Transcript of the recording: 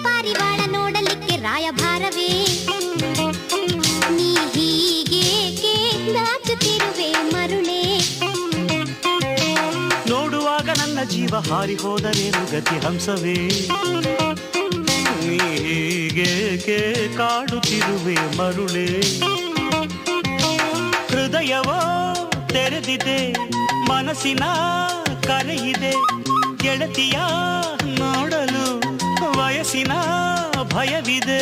ಪಾರಿವಾಳ ನೋಡಲಿಕ್ಕೆ ರಾಯಭಾರವೇ ನೀ ಹೀಗೇಕೆ ನಾಚುತ್ತಿರುವೆ ಮರುಳೇ ನೋಡುವಾಗ ನನ್ನ ಜೀವ ಹಾರಿ ಹೋದರೇನು ಗತಿ ಹಂಸವೇ ನೀ ಹೀಗೇಕೆ ಕಾಡುತ್ತಿರುವೆ ಮರುಳೇ ಹೃದಯವೋ ತೆರೆದಿದೆ ಮನಸ್ಸಿನ ಕರೆಯಿದೆ ಗೆಳತಿಯ ನೋಡಲು ವಯಸ್ಸಿನ ಭಯವಿದೆ